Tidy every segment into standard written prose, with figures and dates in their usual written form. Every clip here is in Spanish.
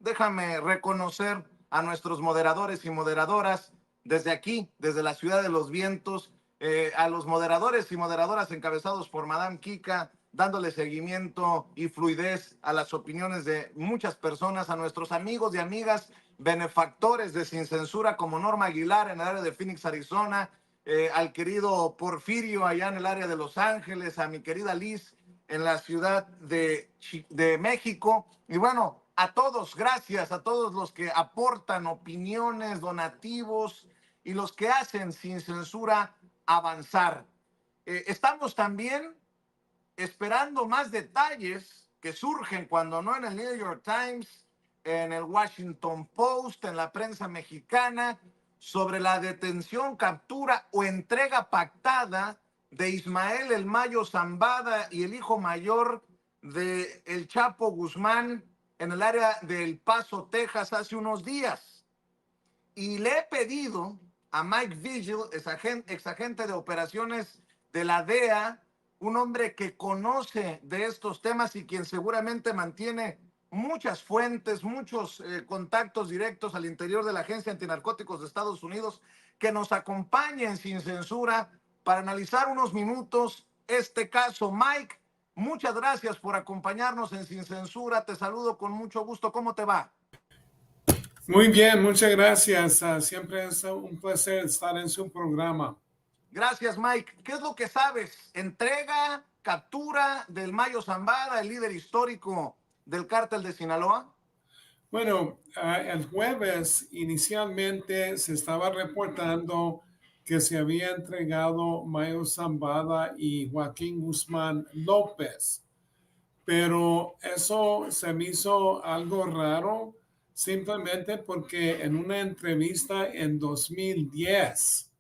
déjame reconocer a nuestros moderadores y moderadoras desde aquí, desde la Ciudad de los Vientos, a los moderadores y moderadoras encabezados por Madame Kika, dándole seguimiento y fluidez a las opiniones de muchas personas, a nuestros amigos y amigas benefactores de Sin Censura como Norma Aguilar en el área de Phoenix, Arizona, al querido Porfirio allá en el área de Los Ángeles, a mi querida Liz en la Ciudad de México. Y bueno, a todos, gracias a todos los que aportan opiniones, donativos y los que hacen Sin Censura avanzar. Estamos también esperando más detalles que surgen cuando no en el New York Times, en el Washington Post, en la prensa mexicana, sobre la detención, captura o entrega pactada de Ismael El Mayo Zambada y el hijo mayor de El Chapo Guzmán en el área de El Paso, Texas, hace unos días. Y le he pedido a Mike Vigil, ex agente de operaciones de la DEA, un hombre que conoce de estos temas y quien seguramente mantiene muchas fuentes, muchos contactos directos al interior de la Agencia Antinarcóticos de Estados Unidos, que nos acompañen Sin Censura para analizar unos minutos este caso. Mike, muchas gracias por acompañarnos en Sin Censura. Te saludo con mucho gusto. ¿Cómo te va? Muy bien, muchas gracias. Siempre es un placer estar en su programa. Gracias, Mike. ¿Qué es lo que sabes? ¿Entrega, captura del Mayo Zambada, el líder histórico del cártel de Sinaloa? Bueno, el jueves inicialmente se estaba reportando que se había entregado Mayo Zambada y Joaquín Guzmán López, pero eso se me hizo algo raro simplemente porque en una entrevista en 2010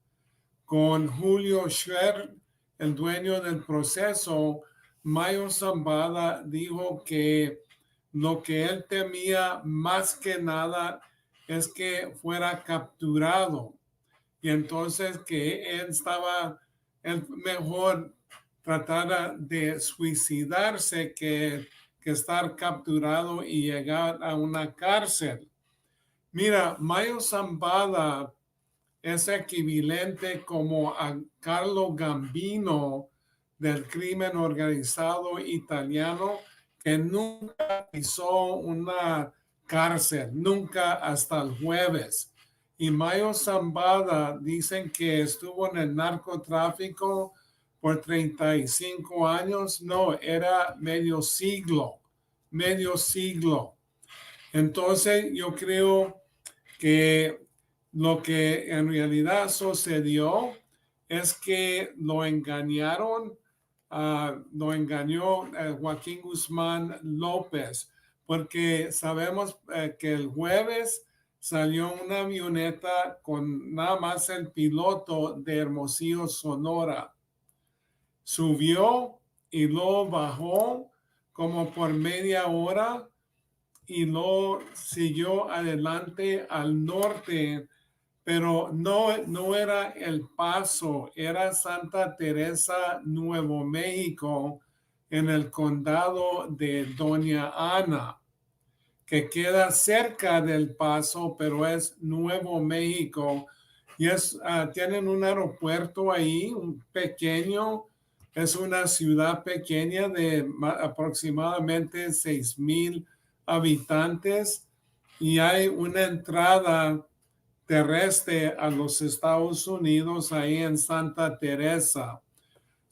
con Julio Scherer, el dueño del proceso, Mayo Zambada dijo que lo que él temía más que nada es que fuera capturado. Y entonces que él estaba mejor tratar de suicidarse que estar capturado y llegar a una cárcel. Mira, Mayo Zambada es equivalente como a Carlo Gambino del crimen organizado italiano, que nunca pisó una cárcel, nunca hasta el jueves. Y Mayo Zambada dicen que estuvo en el narcotráfico por 35 años. No, era medio siglo, medio siglo. Entonces yo creo que lo que en realidad sucedió es que lo engañaron, lo engañó Joaquín Guzmán López, porque sabemos que el jueves salió una avioneta con nada más el piloto de Hermosillo, Sonora. Subió y luego bajó como por media hora y luego siguió adelante al norte, pero no era El Paso, era Santa Teresa, Nuevo México, en el condado de Doña Ana, que queda cerca del Paso, pero es Nuevo México. Y tienen un aeropuerto ahí, un pequeño, es una ciudad pequeña de aproximadamente 6,000 habitantes y hay una entrada terrestre a los Estados Unidos ahí en Santa Teresa.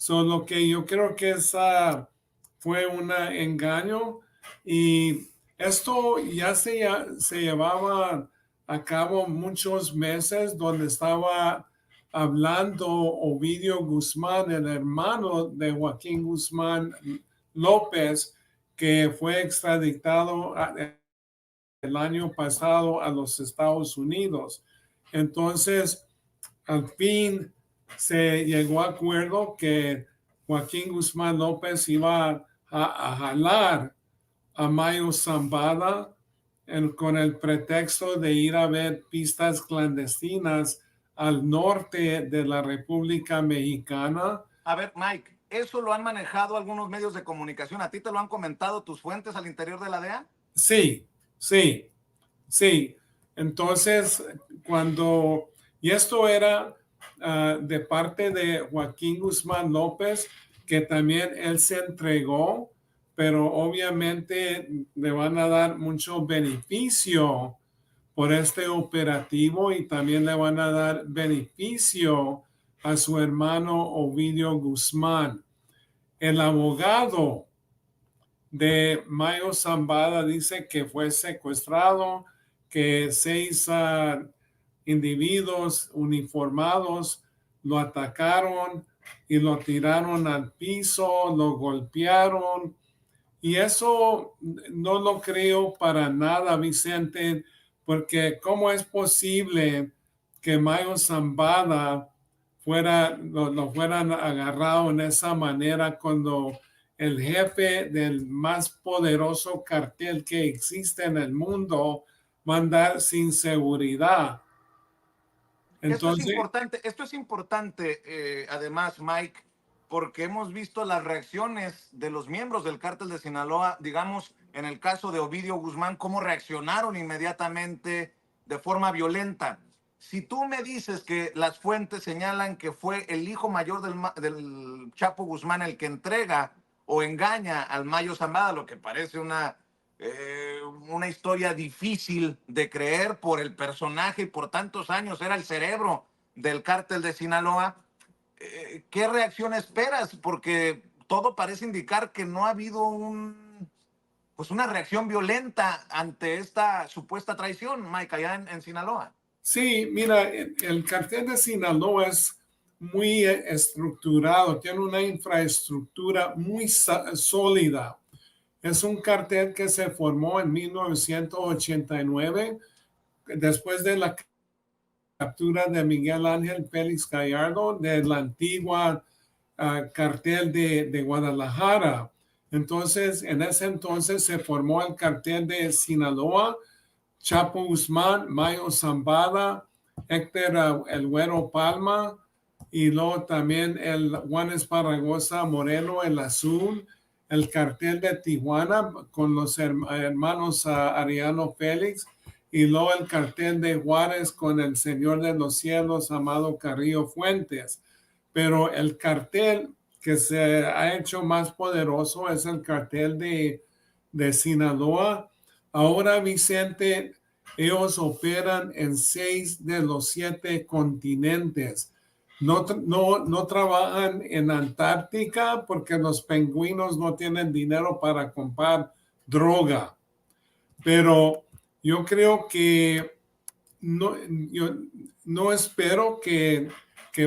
Lo que yo creo que fue un engaño y esto ya se llevaba a cabo muchos meses donde estaba hablando Ovidio Guzmán, el hermano de Joaquín Guzmán López, que fue extraditado el año pasado a los Estados Unidos. Entonces, al fin se llegó a acuerdo que Joaquín Guzmán López iba a jalar a Mayo Zambada con el pretexto de ir a ver pistas clandestinas al norte de la República Mexicana. A ver, Mike, ¿eso lo han manejado algunos medios de comunicación? ¿A ti te lo han comentado tus fuentes al interior de la DEA? Sí, sí. Sí, entonces y esto era de parte de Joaquín Guzmán López, que también él se entregó, pero obviamente le van a dar mucho beneficio por este operativo y también le van a dar beneficio a su hermano Ovidio Guzmán. El abogado de Mayo Zambada dice que fue secuestrado, que 6 individuos uniformados lo atacaron y lo tiraron al piso, lo golpearon. Y eso no lo creo para nada, Vicente, porque ¿cómo es posible que Mayo Zambada lo fueran agarrado en esa manera cuando el jefe del más poderoso cartel que existe en el mundo va a andar sin seguridad? Entonces, Esto es importante, además, Mike, porque hemos visto las reacciones de los miembros del cártel de Sinaloa, digamos, en el caso de Ovidio Guzmán, cómo reaccionaron inmediatamente de forma violenta. Si tú me dices que las fuentes señalan que fue el hijo mayor del Chapo Guzmán el que entrega o engaña al Mayo Zambada, lo que parece una historia difícil de creer por el personaje y por tantos años era el cerebro del cártel de Sinaloa. ¿Qué reacción esperas? Porque todo parece indicar que no ha habido pues una reacción violenta ante esta supuesta traición, Mike, allá en Sinaloa. sí, mira, el cartel de Sinaloa es muy estructurado, tiene una infraestructura muy sólida. Es un cartel que se formó en 1989, después de la captura de Miguel Ángel Félix Gallardo, de la antigua cartel de Guadalajara. Entonces, en ese entonces se formó el cartel de Sinaloa, Chapo Guzmán, Mayo Zambada, Héctor El Güero Palma, y luego también el Juan Esparragosa Moreno, el Azul, el cartel de Tijuana con los hermanos Ariano Félix, y luego el cartel de Juárez con el Señor de los Cielos, Amado Carrillo Fuentes. Pero el cartel que se ha hecho más poderoso es el cartel de Sinaloa. Ahora, Vicente, ellos operan en 6 de los 7 continentes. No trabajan en Antártica porque los pingüinos no tienen dinero para comprar droga. Pero yo creo que yo no espero que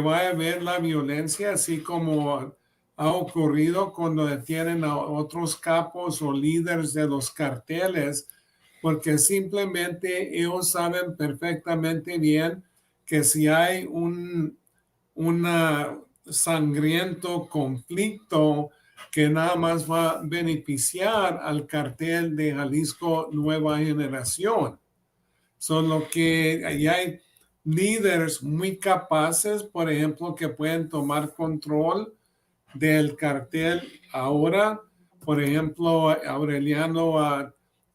vaya a haber la violencia así como ha ocurrido cuando detienen a otros capos o líderes de los carteles, porque simplemente ellos saben perfectamente bien que si hay un sangriento conflicto que nada más va a beneficiar al cartel de Jalisco Nueva Generación. Solo que ahí hay líderes muy capaces, por ejemplo, que pueden tomar control del cartel ahora. Por ejemplo, Aureliano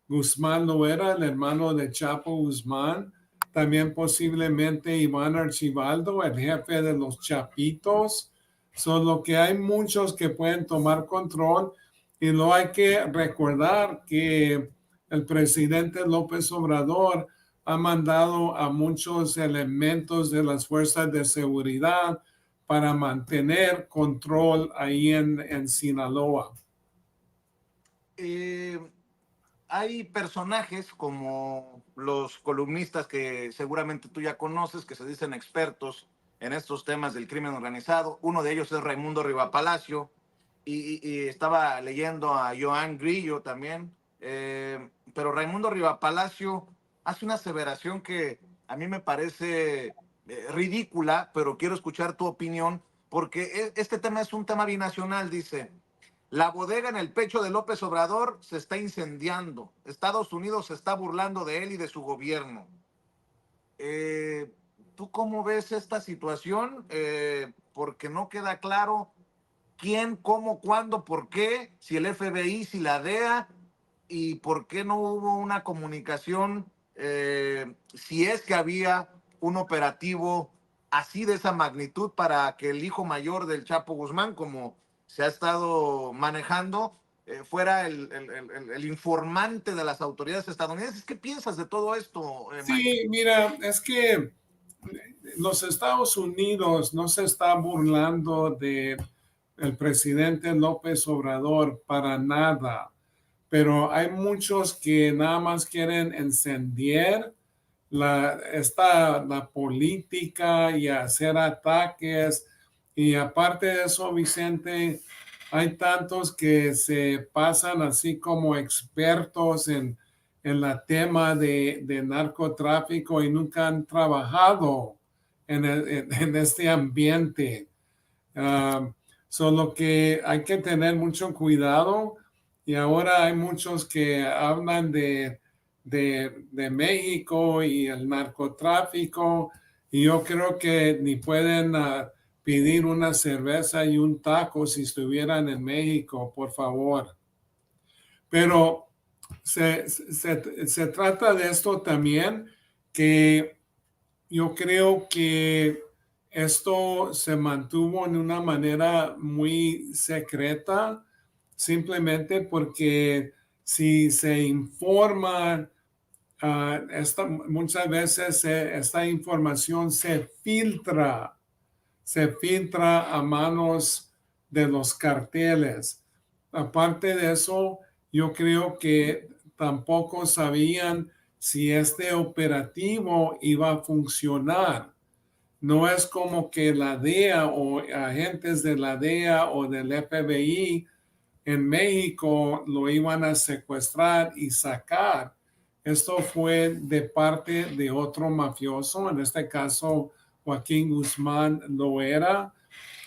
Guzmán Loera, el hermano de Chapo Guzmán. También posiblemente Iván Archibaldo, el jefe de los Chapitos. Solo que hay muchos que pueden tomar control y no hay que recordar que el presidente López Obrador ha mandado a muchos elementos de las fuerzas de seguridad para mantener control ahí en Sinaloa. Hay personajes como los columnistas que seguramente tú ya conoces, que se dicen expertos en estos temas del crimen organizado. Uno de ellos es Raimundo Rivapalacio y estaba leyendo a Joan Grillo también. Pero Raimundo Rivapalacio hace una aseveración que a mí me parece ridícula, pero quiero escuchar tu opinión, porque este tema es un tema binacional, dice. La bodega en el pecho de López Obrador se está incendiando. Estados Unidos se está burlando de él y de su gobierno. ¿Tú cómo ves esta situación? Porque no queda claro quién, cómo, cuándo, por qué, si el FBI, si la DEA, y por qué no hubo una comunicación si es que había un operativo así de esa magnitud para que el hijo mayor del Chapo Guzmán, como se ha estado manejando, fuera el informante de las autoridades estadounidenses. ¿Qué piensas de todo esto, Mike? Sí, mira, es que los Estados Unidos no se está burlando de el presidente López Obrador para nada, pero hay muchos que nada más quieren encender la política y hacer ataques. Y aparte de eso, Vicente, hay tantos que se pasan así como expertos en la tema de narcotráfico y nunca han trabajado en este ambiente. Solo que hay que tener mucho cuidado y ahora hay muchos que hablan de México y el narcotráfico y yo creo que ni pueden pedir una cerveza y un taco si estuvieran en México, por favor. Pero se trata de esto también, que yo creo que esto se mantuvo en una manera muy secreta, simplemente porque si se informa, muchas veces esta información se filtra a manos de los carteles. Aparte de eso, yo creo que tampoco sabían si este operativo iba a funcionar. No es como que la DEA o agentes de la DEA o del FBI en México lo iban a secuestrar y sacar. Esto fue de parte de otro mafioso, en este caso Joaquín Guzmán lo era,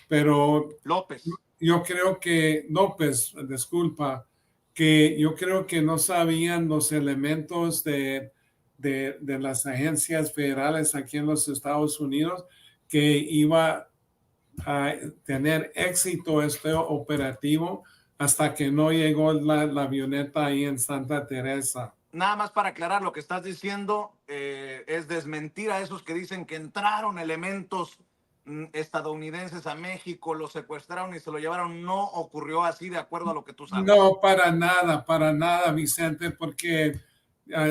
pero López. yo creo que, López, disculpa, que yo creo que no sabían los elementos de las agencias federales aquí en los Estados Unidos que iba a tener éxito este operativo hasta que no llegó la avioneta ahí en Santa Teresa. Nada más para aclarar, lo que estás diciendo es desmentir a esos que dicen que entraron elementos estadounidenses a México, lo secuestraron y se lo llevaron. No ocurrió así, de acuerdo a lo que tú sabes. No, para nada, Vicente, porque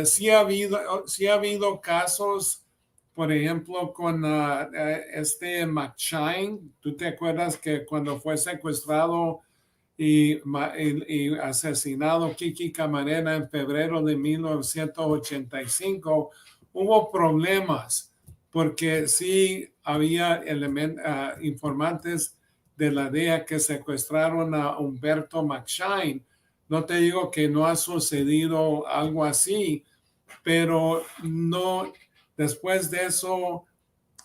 sí ha habido casos, por ejemplo, con este McShane. ¿Tú te acuerdas que cuando fue secuestrado y asesinado Kiki Camarena en febrero de 1985, hubo problemas porque sí había informantes de la DEA que secuestraron a Humberto McShane? No te digo que no ha sucedido algo así, pero no, después de eso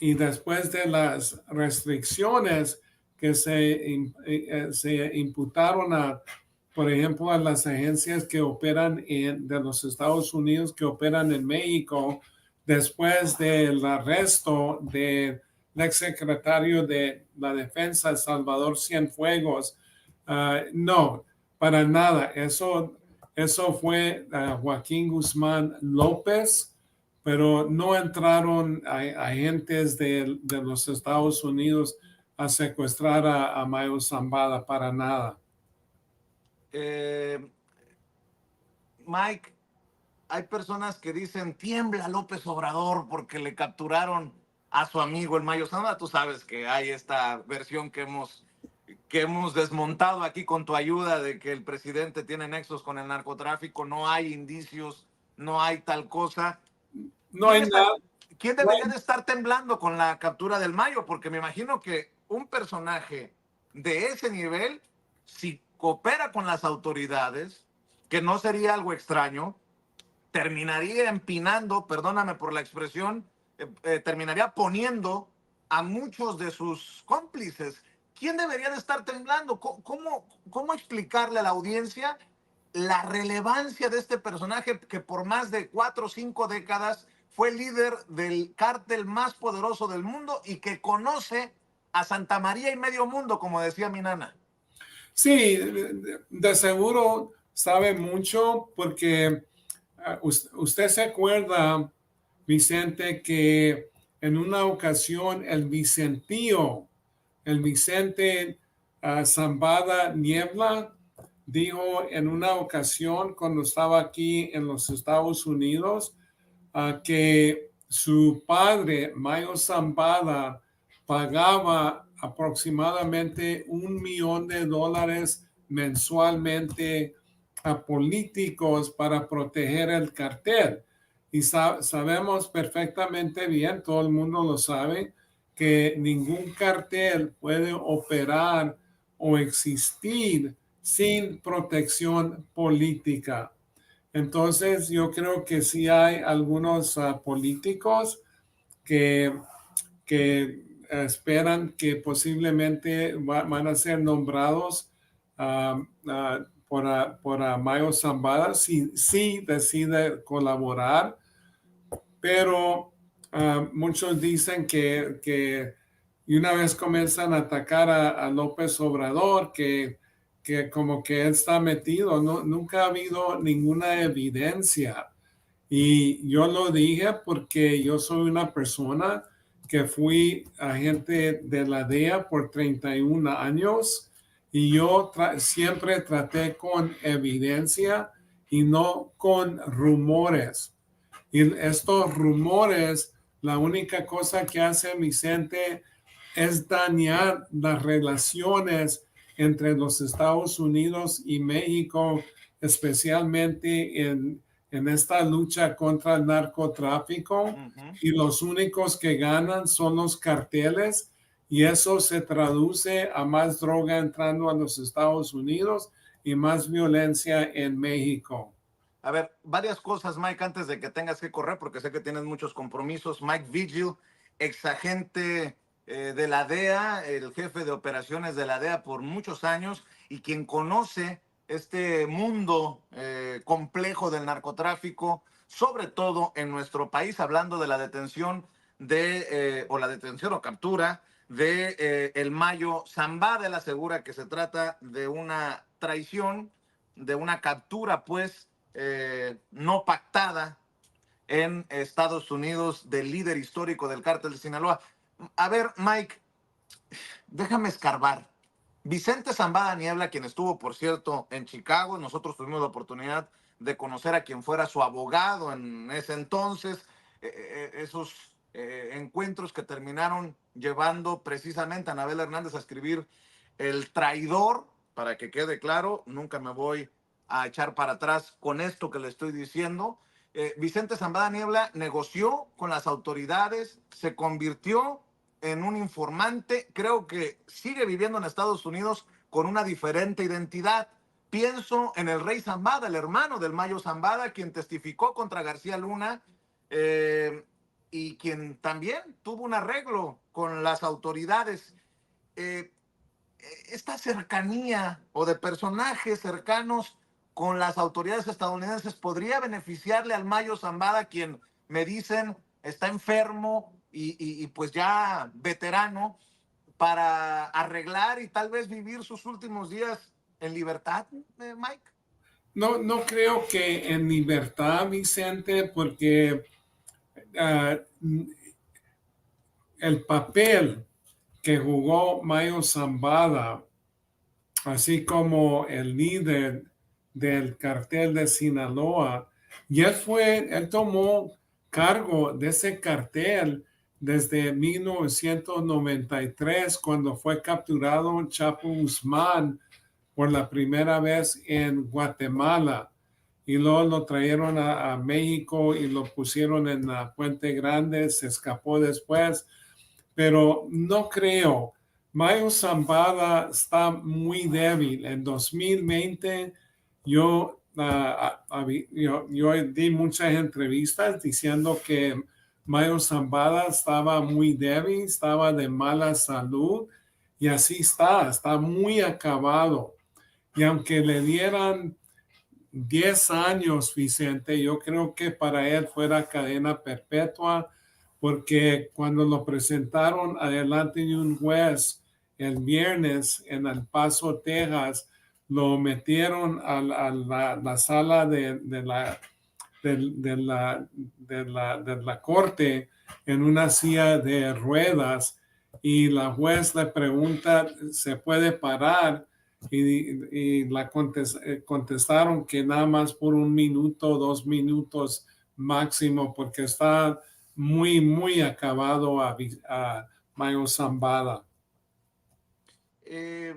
y después de las restricciones que se imputaron por ejemplo, a las agencias que operan de los Estados Unidos, que operan en México, después del arresto del exsecretario de la Defensa, Salvador Cienfuegos. No, para nada. Eso fue Joaquín Guzmán López, pero no entraron agentes de los Estados Unidos a secuestrar a Mayo Zambada para nada. Mike, hay personas que dicen tiembla López Obrador porque le capturaron a su amigo el Mayo Zambada. Tú sabes que hay esta versión que hemos desmontado aquí con tu ayuda de que el presidente tiene nexos con el narcotráfico. No hay indicios, no hay tal cosa. No hay nada. ¿Quién debería de estar temblando con la captura del Mayo? Porque me imagino que un personaje de ese nivel, si coopera con las autoridades, que no sería algo extraño, terminaría empinando, perdóname por la expresión, terminaría poniendo a muchos de sus cómplices. ¿Quién debería de estar temblando? ¿Cómo explicarle a la audiencia la relevancia de este personaje que por más de 4 o 5 décadas fue líder del cártel más poderoso del mundo y que conoce a Santa María y medio mundo, como decía mi nana? Sí, de seguro sabe mucho porque Usted se acuerda, Vicente, que en una ocasión el Vicente Zambada Niebla, dijo en una ocasión cuando estaba aquí en los Estados Unidos que su padre, Mayo Zambada, pagaba aproximadamente $1 millón mensualmente a políticos para proteger el cartel. Y sabemos perfectamente bien, todo el mundo lo sabe, que ningún cartel puede operar o existir sin protección política. Entonces, yo creo que sí hay algunos políticos que, que esperan que posiblemente van a ser nombrados por Mayo Zambada si decide colaborar, pero muchos dicen que y una vez comienzan a atacar a López Obrador, que como que él está metido, nunca ha habido ninguna evidencia. Y yo lo dije porque yo soy una persona que fui agente de la DEA por 31 años y yo siempre traté con evidencia y no con rumores. Y estos rumores, la única cosa que hace Vicente es dañar las relaciones entre los Estados Unidos y México, especialmente en esta lucha contra el narcotráfico. Y los únicos que ganan son los carteles y eso se traduce a más droga entrando a los Estados Unidos y más violencia en México. A ver, varias cosas, Mike, antes de que tengas que correr, porque sé que tienes muchos compromisos. Mike Vigil, exagente de la DEA, el jefe de operaciones de la DEA por muchos años y quien conoce este mundo complejo del narcotráfico, sobre todo en nuestro país, hablando de la detención o la detención o captura de el Mayo Zambada. Él asegura que se trata de una traición, de una captura, pues, no pactada en Estados Unidos del líder histórico del cártel de Sinaloa. A ver, Mike, déjame escarbar. Vicente Zambada Niebla, quien estuvo, por cierto, en Chicago, nosotros tuvimos la oportunidad de conocer a quien fuera su abogado en ese entonces, esos encuentros que terminaron llevando precisamente a Anabel Hernández a escribir El Traidor, para que quede claro, nunca me voy a echar para atrás con esto que le estoy diciendo. Vicente Zambada Niebla negoció con las autoridades, se convirtió en un informante, creo que sigue viviendo en Estados Unidos con una diferente identidad. Pienso en el Rey Zambada, el hermano del Mayo Zambada, quien testificó contra García Luna y quien también tuvo un arreglo con las autoridades. Esta cercanía o de personajes cercanos con las autoridades estadounidenses podría beneficiarle al Mayo Zambada, quien me dicen está enfermo y pues ya veterano, para arreglar y tal vez vivir sus últimos días en libertad, Mike. No creo que en libertad, Vicente, porque el papel que jugó Mayo Zambada, así como el líder del cartel de Sinaloa, y él tomó cargo de ese cartel desde 1993, cuando fue capturado Chapo Guzmán por la primera vez en Guatemala. Y luego lo trajeron a México y lo pusieron en la Puente Grande, se escapó después, pero no creo. Mayo Zambada está muy débil. En 2020 yo di muchas entrevistas diciendo que Mayo Zambada estaba muy débil, estaba de mala salud y así está muy acabado. Y aunque le dieran 10 años, Vicente, yo creo que para él fuera cadena perpetua, porque cuando lo presentaron adelante de un juez el viernes en El Paso, Texas, lo metieron a la sala de de la corte en una silla de ruedas y la juez le pregunta, ¿se puede parar? Contestaron que nada más por 1 minuto, 2 minutos máximo, porque está muy, muy acabado a Mayo Zambada. Eh,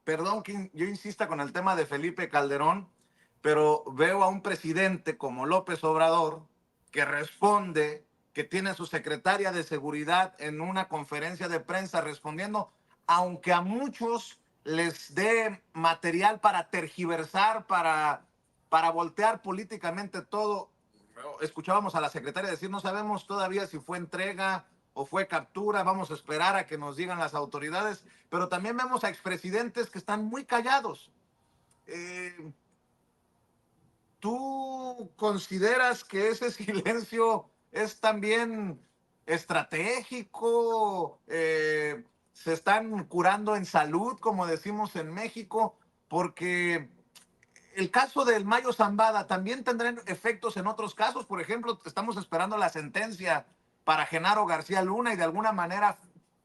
Perdón que yo insista con el tema de Felipe Calderón, pero veo a un presidente como López Obrador que responde, que tiene a su secretaria de seguridad en una conferencia de prensa respondiendo, aunque a muchos les dé material para tergiversar, para voltear políticamente todo. Escuchábamos a la secretaria decir, no sabemos todavía si fue entrega o fue captura, vamos a esperar a que nos digan las autoridades, pero también vemos a expresidentes que están muy callados. ¿Tú consideras que ese silencio es también estratégico? ¿Se están curando en salud, como decimos en México? Porque el caso del Mayo Zambada también tendrá efectos en otros casos. Por ejemplo, estamos esperando la sentencia para Genaro García Luna y de alguna manera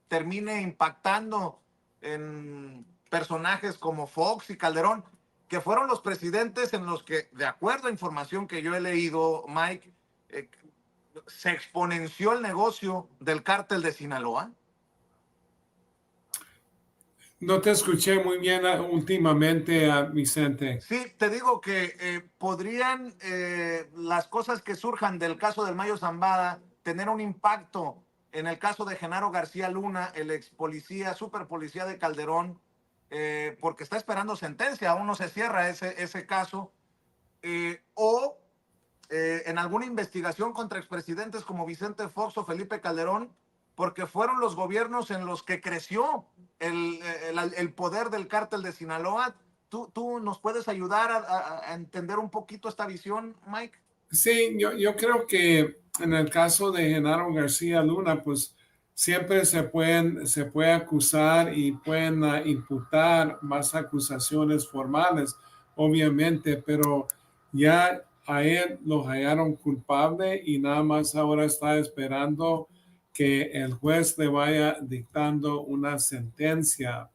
termine impactando en personajes como Fox y Calderón, que fueron los presidentes en los que, de acuerdo a información que yo he leído, Mike, se exponenció el negocio del cártel de Sinaloa. No te escuché muy bien últimamente, Vicente. Sí, te digo que podrían las cosas que surjan del caso del Mayo Zambada tener un impacto en el caso de Genaro García Luna, el ex policía, super policía de Calderón, porque está esperando sentencia, aún no se cierra ese caso, o en alguna investigación contra expresidentes como Vicente Fox o Felipe Calderón, porque fueron los gobiernos en los que creció el poder del cártel de Sinaloa. ¿Tú nos puedes ayudar a entender un poquito esta visión, Mike? Sí, yo creo que en el caso de Genaro García Luna, pues siempre se puede acusar y pueden imputar más acusaciones formales, obviamente, pero ya a él lo hallaron culpable y nada más ahora está esperando que el juez le vaya dictando una sentencia.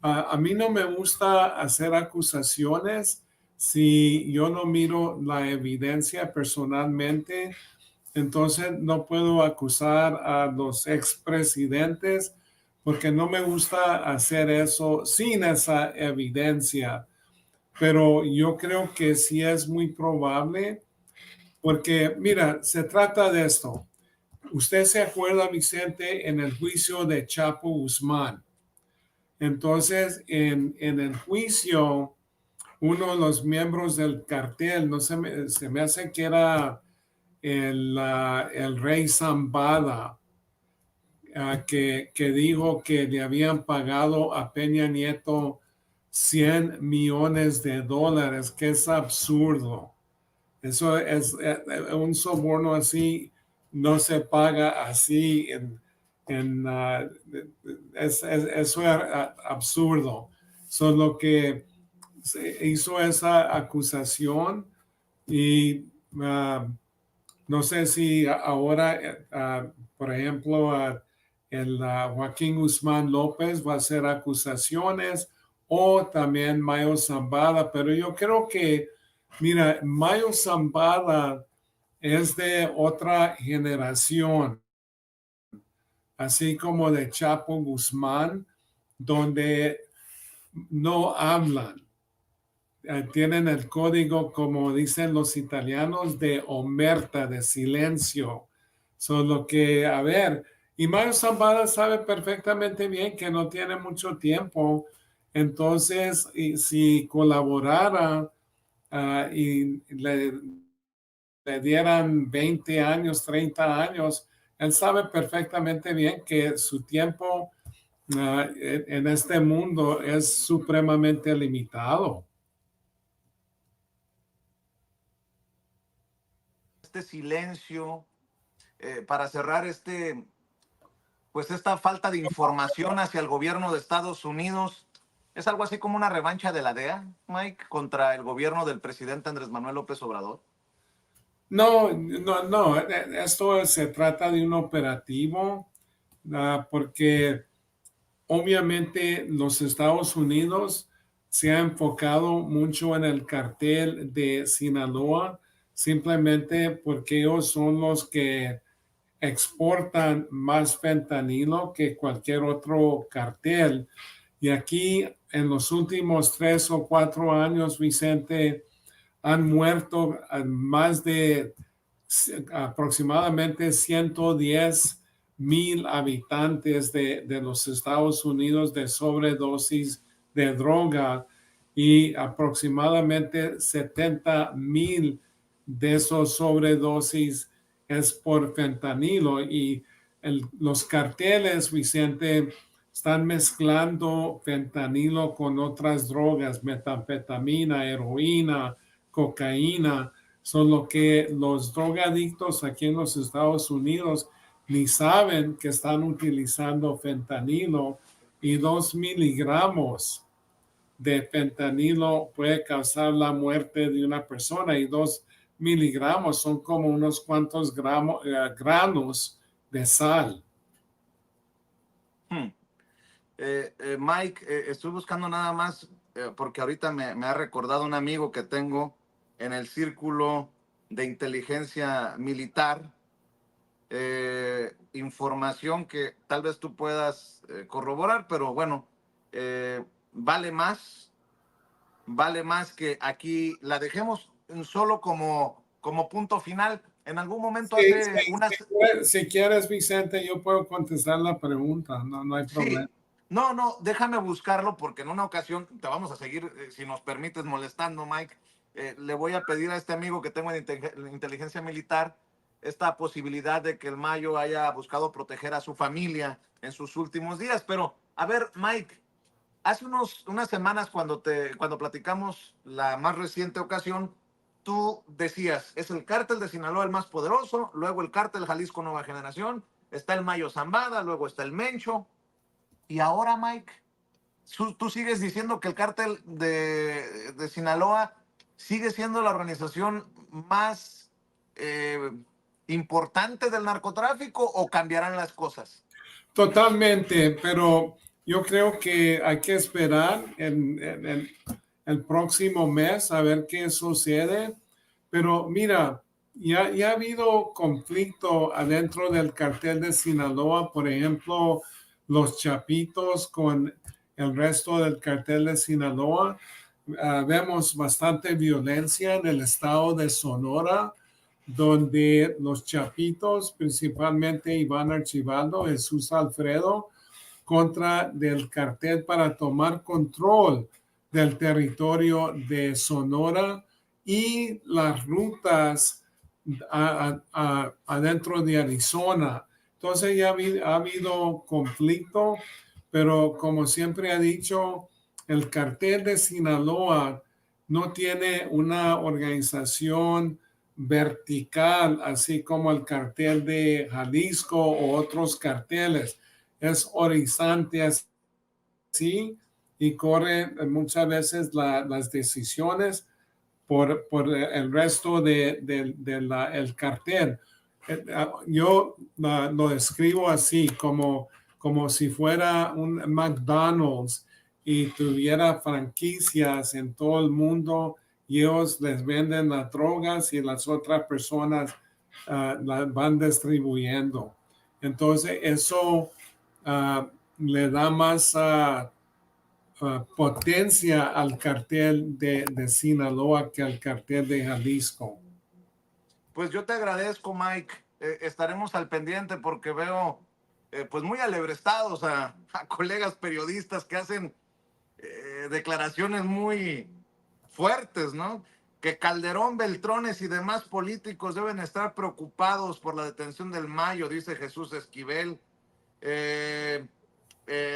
A mí no me gusta hacer acusaciones si yo no miro la evidencia personalmente. Entonces no puedo acusar a los expresidentes porque no me gusta hacer eso sin esa evidencia. Pero yo creo que sí es muy probable porque, mira, se trata de esto. Usted se acuerda, Vicente, en el juicio de Chapo Guzmán. Entonces, en el juicio, uno de los miembros del cartel, no se me hace que era el rey Zambada, que dijo que le habían pagado a Peña Nieto 100 millones de dólares, que es absurdo. Eso es un soborno así, no se paga así eso es absurdo. Lo que se hizo esa acusación y no sé si ahora, por ejemplo, el Joaquín Guzmán López va a hacer acusaciones o también Mayo Zambada, pero yo creo que, mira, Mayo Zambada es de otra generación, así como de Chapo Guzmán, donde no hablan. Tienen el código, como dicen los italianos, de omerta, de silencio. Solo que, a ver, y Mario Zambada sabe perfectamente bien que no tiene mucho tiempo. Entonces, y si colaborara y le dieran 20 años, 30 años, él sabe perfectamente bien que su tiempo en este mundo es supremamente limitado. Este silencio para cerrar pues esta falta de información hacia el gobierno de Estados Unidos. ¿Es algo así como una revancha de la DEA, Mike, contra el gobierno del presidente Andrés Manuel López Obrador? No. Esto se trata de un operativo, porque obviamente los Estados Unidos se ha enfocado mucho en el cartel de Sinaloa, simplemente porque ellos son los que exportan más fentanilo que cualquier otro cartel. Y aquí en los últimos 3 o 4 años, Vicente, han muerto a más de aproximadamente 110,000 habitantes de los Estados Unidos de sobredosis de droga, y aproximadamente 70,000 de esos sobredosis es por fentanilo. Y los carteles, Vicente, están mezclando fentanilo con otras drogas, metanfetamina, heroína, cocaína. Son lo que los drogadictos aquí en los Estados Unidos ni saben que están utilizando fentanilo, y 2 miligramos de fentanilo puede causar la muerte de una persona, y 2 miligramos son como unos cuantos granos de sal. Hmm. Mike, estoy buscando nada más, porque ahorita me ha recordado un amigo que tengo en el círculo de inteligencia militar, información que tal vez tú puedas corroborar, pero bueno, eh, vale más, vale más que aquí la dejemos solo como punto final. En algún momento Sí, hace unas... si quieres, Vicente, yo puedo contestar la pregunta, no hay problema. Sí, no, déjame buscarlo porque en una ocasión te vamos a seguir, si nos permites, molestando, Mike. Le voy a pedir a este amigo que tengo en inteligencia militar esta posibilidad de que el Mayo haya buscado proteger a su familia en sus últimos días. Pero, a ver, Mike, hace unas semanas cuando platicamos la más reciente ocasión, tú decías, es el cártel de Sinaloa el más poderoso, luego el cártel Jalisco Nueva Generación, está el Mayo Zambada, luego está el Mencho. Y ahora, Mike, tú sigues diciendo que el cártel de Sinaloa sigue siendo la organización más importante del narcotráfico, o cambiarán las cosas. Totalmente, pero yo creo que hay que esperar en el próximo mes a ver qué sucede. Pero mira, ya ha habido conflicto adentro del cartel de Sinaloa, por ejemplo, los Chapitos con el resto del cartel de Sinaloa. Vemos bastante violencia en el estado de Sonora, donde los Chapitos, principalmente Iván Archibaldo, Jesús Alfredo, contra del cartel para tomar control del territorio de Sonora y las rutas adentro de Arizona. Entonces ya ha habido conflicto, pero como siempre ha dicho, el cartel de Sinaloa no tiene una organización vertical, así como el cartel de Jalisco o otros carteles. Es horizonte así, y corre muchas veces las decisiones por el resto el cartel. Yo lo describo así, como si fuera un McDonald's y tuviera franquicias en todo el mundo, y ellos les venden las drogas y las otras personas las van distribuyendo. Entonces, eso le da más potencia al cartel de Sinaloa que al cartel de Jalisco. Pues yo te agradezco, Mike. Estaremos al pendiente porque veo pues muy alebrestados a colegas periodistas que hacen declaraciones muy fuertes, ¿no? Que Calderón, Beltrones y demás políticos deben estar preocupados por la detención del Mayo, dice Jesús Esquivel. Eh,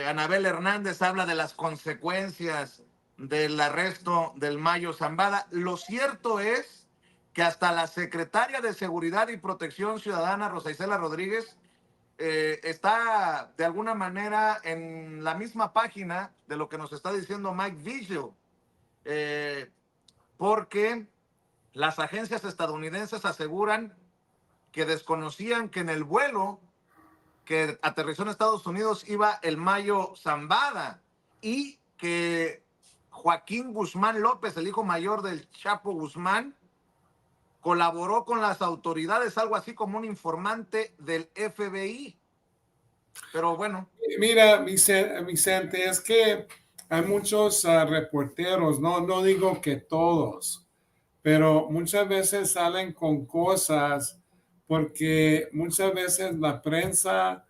Anabel Hernández habla de las consecuencias del arresto del Mayo Zambada. Lo cierto es que hasta la secretaria de Seguridad y Protección Ciudadana, Rosa Isela Rodríguez, está de alguna manera en la misma página de lo que nos está diciendo Mike Vigil, porque las agencias estadounidenses aseguran que desconocían que en el vuelo que aterrizó en Estados Unidos iba el Mayo Zambada y que Joaquín Guzmán López, el hijo mayor del Chapo Guzmán, colaboró con las autoridades, algo así como un informante del FBI. Pero bueno. Mira, Vicente, es que hay muchos reporteros, no digo que todos, pero muchas veces salen con cosas porque muchas veces la prensa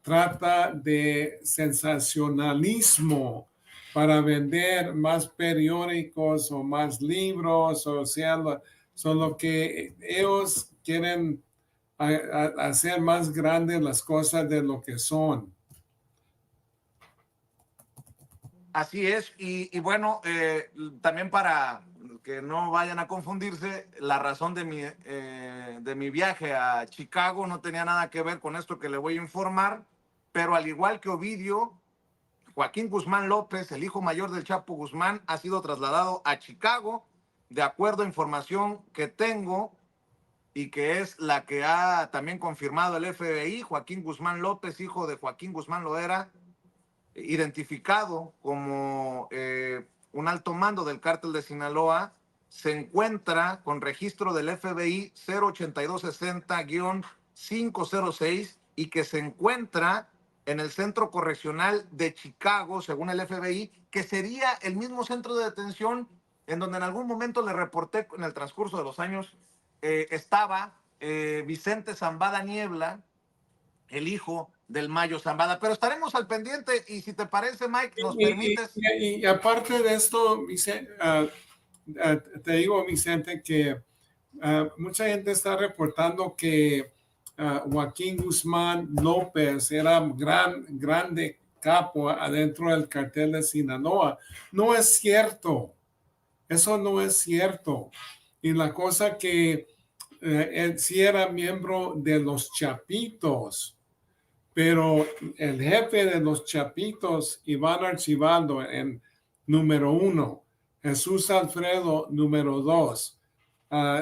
trata de sensacionalismo para vender más periódicos o más libros, o sea, son lo que ellos quieren hacer más grandes las cosas de lo que son. Así es, y bueno, también para que no vayan a confundirse, la razón de mi viaje a Chicago no tenía nada que ver con esto que le voy a informar, pero al igual que Ovidio, Joaquín Guzmán López, el hijo mayor del Chapo Guzmán, ha sido trasladado a Chicago, de acuerdo a información que tengo y que es la que ha también confirmado el FBI. Joaquín Guzmán López, hijo de Joaquín Guzmán Loera, identificado como un alto mando del cártel de Sinaloa, se encuentra con registro del FBI 08260-506 y que se encuentra en el Centro Correccional de Chicago, según el FBI, que sería el mismo centro de detención en donde en algún momento le reporté en el transcurso de los años estaba Vicente Zambada Niebla, el hijo del Mayo Zambada. Pero estaremos al pendiente y si te parece, Mike, nos permites. Y aparte de esto, Vicente, te digo, Vicente, que mucha gente está reportando que Joaquín Guzmán López era grande capo adentro del cartel de Sinaloa. No es cierto. Eso no es cierto. Y la cosa que él sí era miembro de los Chapitos, pero el jefe de los Chapitos, Iván Archibaldo, en número 1, Jesús Alfredo, número 2,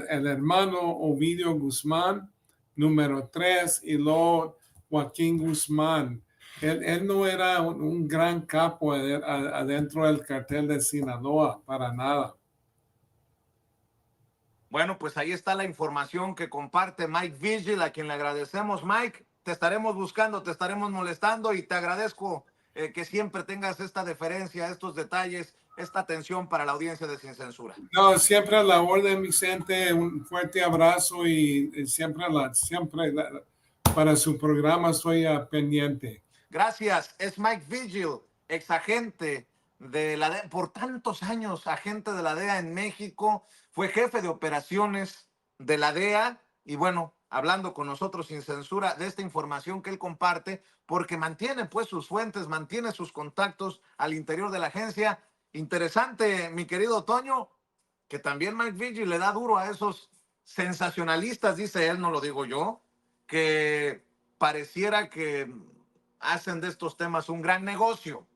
el hermano Ovidio Guzmán, número 3, y luego Joaquín Guzmán. Él no era un gran capo adentro del cartel de Sinaloa, para nada. Bueno, pues ahí está la información que comparte Mike Vigil, a quien le agradecemos. Mike, te estaremos buscando, te estaremos molestando y te agradezco que siempre tengas esta deferencia, estos detalles, esta atención para la audiencia de Sin Censura. No, siempre a la orden, Vicente, un fuerte abrazo y siempre para su programa estoy pendiente. Gracias, es Mike Vigil, exagente de la DEA, por tantos años agente de la DEA en México, fue jefe de operaciones de la DEA y bueno, hablando con nosotros sin censura de esta información que él comparte, porque mantiene pues sus fuentes, mantiene sus contactos al interior de la agencia. Interesante, mi querido Toño, que también Mike Vigil le da duro a esos sensacionalistas, dice él, no lo digo yo, que pareciera que hacen de estos temas un gran negocio.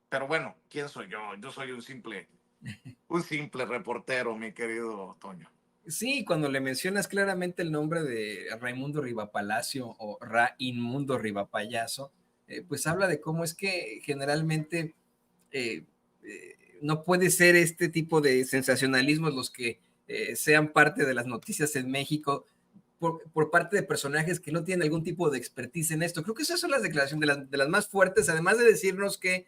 Pero bueno, ¿quién soy yo? Yo soy un simple reportero, mi querido Toño. Sí, cuando le mencionas claramente el nombre de Raimundo Rivapalacio o Raimundo Rivapayaso, pues habla de cómo es que generalmente no puede ser este tipo de sensacionalismos los que sean parte de las noticias en México por parte de personajes que no tienen algún tipo de expertise en esto. Creo que esas son las declaraciones de las más fuertes, además de decirnos que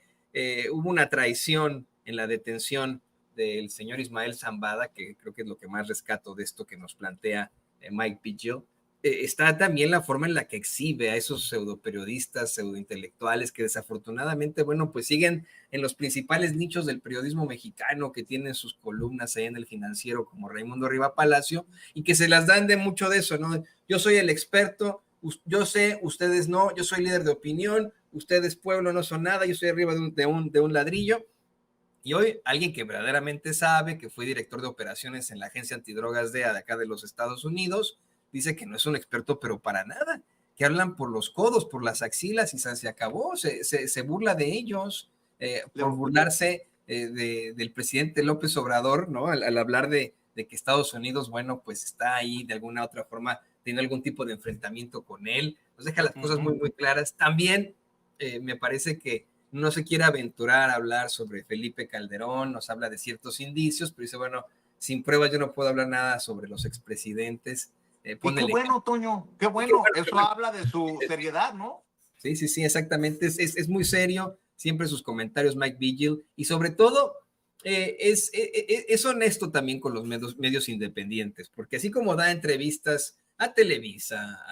hubo una traición en la detención del señor Ismael Zambada, que creo que es lo que más rescato de esto que nos plantea Mike Vigil. Está también la forma en la que exhibe a esos pseudoperiodistas, pseudointelectuales que desafortunadamente, bueno, pues siguen en los principales nichos del periodismo mexicano, que tienen sus columnas ahí en el Financiero como Raimundo Rivapalacio y que se las dan de mucho de eso, ¿no? Yo soy el experto, yo sé, ustedes no, yo soy líder de opinión, ustedes pueblo no son nada, yo soy arriba de un ladrillo. Y hoy alguien que verdaderamente sabe, que fue director de operaciones en la agencia antidrogas DEA de acá de los Estados Unidos, dice que no es un experto, pero para nada, que hablan por los codos, por las axilas y se acabó, se burla de ellos, por burlarse del presidente López Obrador, ¿no? Al hablar de de que Estados Unidos, bueno, pues está ahí de alguna otra forma teniendo algún tipo de enfrentamiento con él. Nos deja las cosas muy, muy claras. También me parece que no se quiere aventurar a hablar sobre Felipe Calderón, nos habla de ciertos indicios, pero dice, bueno, sin pruebas yo no puedo hablar nada sobre los expresidentes. Y qué bueno, Toño, qué bueno. Eso habla de su seriedad, ¿no? Sí, sí, sí, exactamente. Es muy serio, siempre sus comentarios, Mike Vigil, y sobre todo es honesto también con los medios independientes, porque así como da entrevistas a Televisa,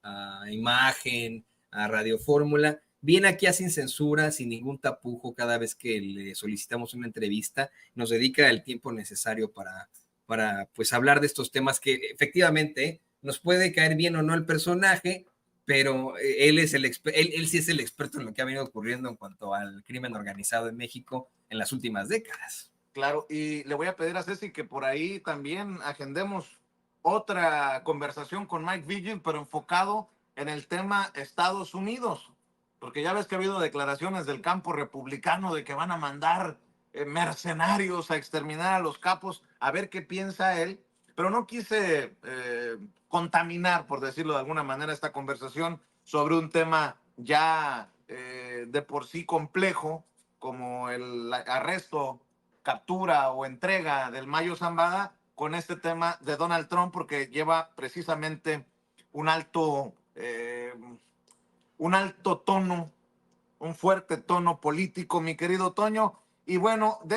a Imagen, a Radio Fórmula, viene aquí a sin censura, sin ningún tapujo cada vez que le solicitamos una entrevista, nos dedica el tiempo necesario para pues hablar de estos temas que efectivamente nos puede caer bien o no el personaje, pero él sí es el experto en lo que ha venido ocurriendo en cuanto al crimen organizado en México en las últimas décadas. Claro, y le voy a pedir a Ceci que por ahí también agendemos otra conversación con Mike Vigil, pero enfocado en el tema Estados Unidos, porque ya ves que ha habido declaraciones del campo republicano de que van a mandar mercenarios a exterminar a los capos, a ver qué piensa él, pero no quise contaminar, por decirlo de alguna manera, esta conversación sobre un tema ya de por sí complejo, como el arresto, captura o entrega del Mayo Zambada, con este tema de Donald Trump, porque lleva precisamente un alto tono, un fuerte tono político, mi querido Toño. Y bueno,